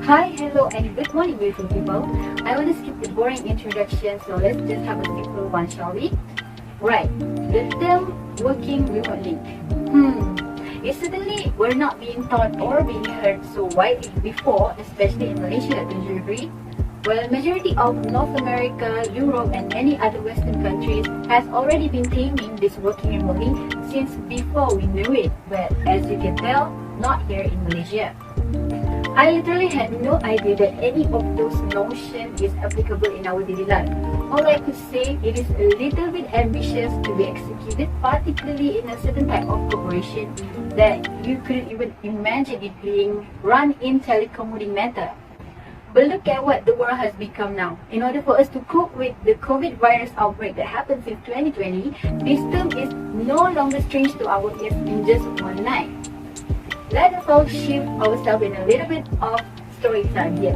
Hi, hello, and good morning, beautiful people. I want to skip the boring introduction, so let's just have a simple one, shall we? Right, the term working remotely. It's certainly we're not being taught or being heard so widely before, especially in Malaysia, don't you agree? Well, majority of North America, Europe, and many other Western countries has already been claiming this working remotely since before we knew it, but as you can tell, not here in Malaysia. I literally had no idea that any of those notions is applicable in our daily life. All I could say, it is a little bit ambitious to be executed, particularly in a certain type of corporation that you couldn't even imagine it being run in telecommuting matter. But look at what the world has become now. In order for us to cope with the COVID virus outbreak that happened in 2020, this term is no longer strange to our ears in just one night. Let us all shift ourselves in a little bit of story time here.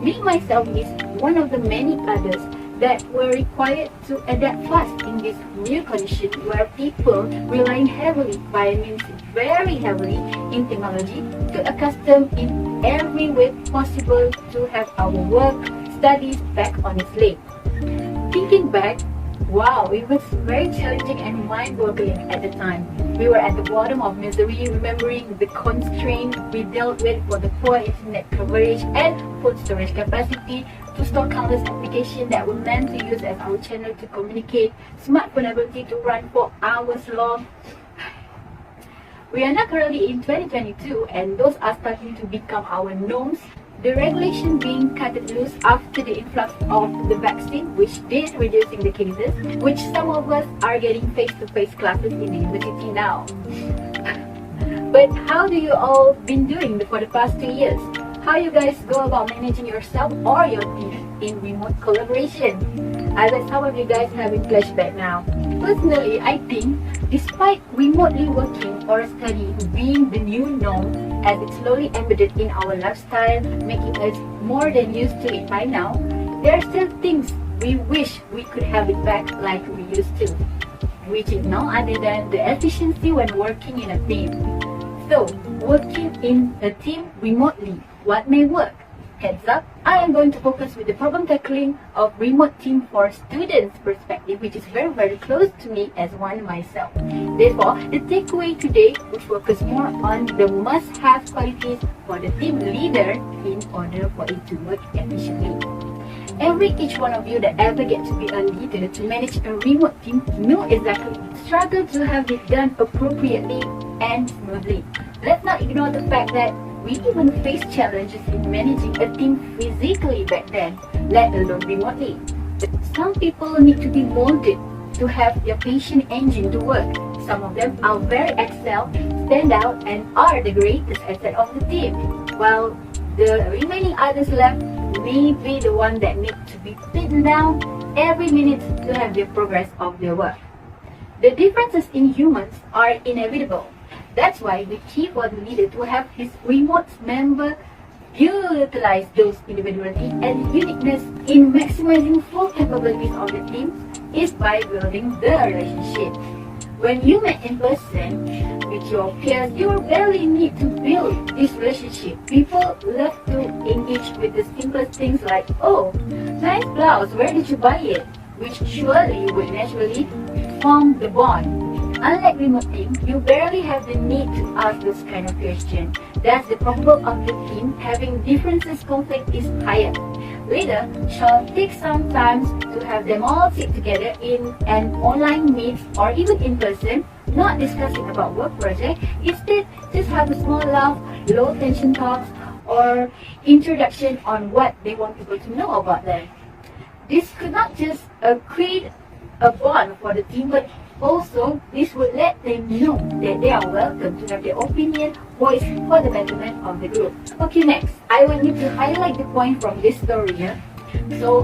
Me myself is one of the many others that were required to adapt fast in this new condition where people relying heavily, by means very heavily, in technology to accustom in every way possible to have our work, studies back on its legs. Thinking back, wow, it was very challenging and mind-boggling at the time. We were at the bottom of misery, remembering the constraints we dealt with for the poor internet coverage and phone storage capacity to store countless applications that were meant to use as our channel to communicate, smartphone ability to run for hours long. We are now currently in 2022 and those are starting to become our norms. The regulation being cut loose after the influx of the vaccine, which did reducing the cases, which some of us are getting face-to-face classes in the university now. But how do you all been doing for the past 2 years? How you guys go about managing yourself or your team in remote collaboration? I bet some of you guys having flashback now. Personally, I think despite remotely working or studying being the new norm as it's slowly embedded in our lifestyle, making us more than used to it by now, there are still things we wish we could have it back like we used to, which is no other than the efficiency when working in a team. So, working in a team remotely, what may work? Heads up, I am going to focus with the problem tackling of remote team for students perspective, which is very close to me as one myself. Therefore, the takeaway today will focus more on the must-have qualities for the team leader in order for it to work efficiently. Each one of you that ever get to be a leader to manage a remote team know exactly struggle to have it done appropriately and smoothly. Let's not ignore the fact that we even face challenges in managing a team physically back then, let alone remotely. Some people need to be molded to have their patient engine to work. Some of them are very excel, stand out, and are the greatest asset of the team, while the remaining others left may be the one that need to be beaten down every minute to have the progress of their work. The differences in humans are inevitable. That's why the key for the leader to have his remote member utilize those individuality and uniqueness in maximizing full capabilities of the team is by building the relationship. When you meet in person with your peers, you barely need to build this relationship. People love to engage with the simplest things like, oh, nice blouse, where did you buy it? Which surely would naturally form the bond. Unlike remote team, you barely have the need to ask those kind of questions. Thus, the probability of the team having differences conflict is higher. Later, shall take some time to have them all sit together in an online meet or even in person, not discussing about work project. Instead, just have a small laugh, low tension talks, or introduction on what they want people to know about them. This could not just create a bond for the team, but also, this would let them know that they are welcome to have their opinion voiced for the betterment of the group. Okay, next, I want you to highlight the point from this story. So,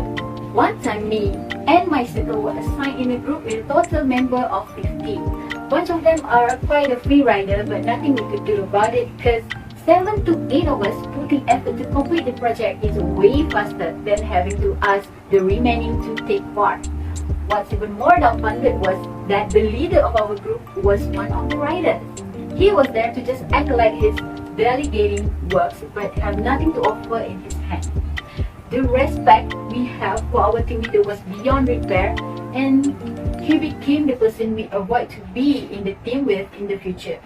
one time me and my circle were assigned in a group with a total member of 50. Bunch of them are quite a free rider, but nothing we could do about it because 7 to 8 of us putting effort to complete the project is way faster than having to ask the remaining to take part. What's even more dumbfounded was that the leader of our group was one of the riders. He was there to just act like his delegating works but have nothing to offer in his hand. The respect we have for our team leader was beyond repair, and he became the person we avoid to be in the team with in the future.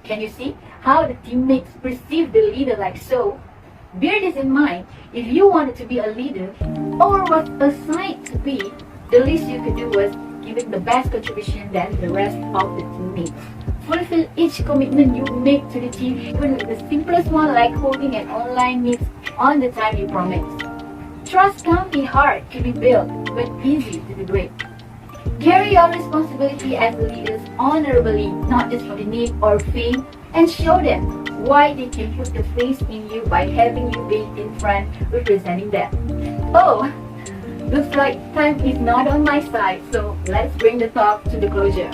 Can you see how the teammates perceive the leader like so? Bear this in mind, if you wanted to be a leader or was assigned to be, the least you could do was give it the best contribution than the rest of the teammates. Fulfill each commitment you make to the team, even with the simplest one like holding an online meet on the time you promised. Trust can be hard to be built, but easy to be great. Carry your responsibility as leaders honorably, not just for the name or fame, and show them why they can put the faith in you by having you be in front representing them. Oh, looks like time is not on my side, so let's bring the talk to the closure.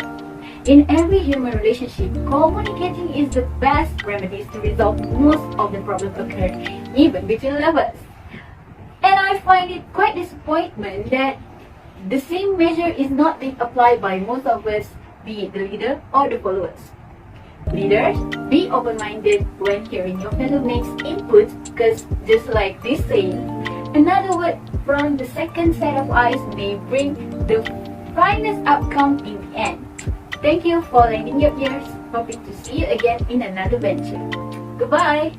In every human relationship, communicating is the best remedy to resolve most of the problems occurred, even between lovers. And I find it quite disappointment that the same measure is not being applied by most of us, be it the leader or the followers. Leaders, be open-minded when hearing your fellow mates' input, because just like this saying, another word from the second set of eyes may bring the finest outcome in the end. Thank you for lending your ears. Hoping to see you again in another venture. Goodbye!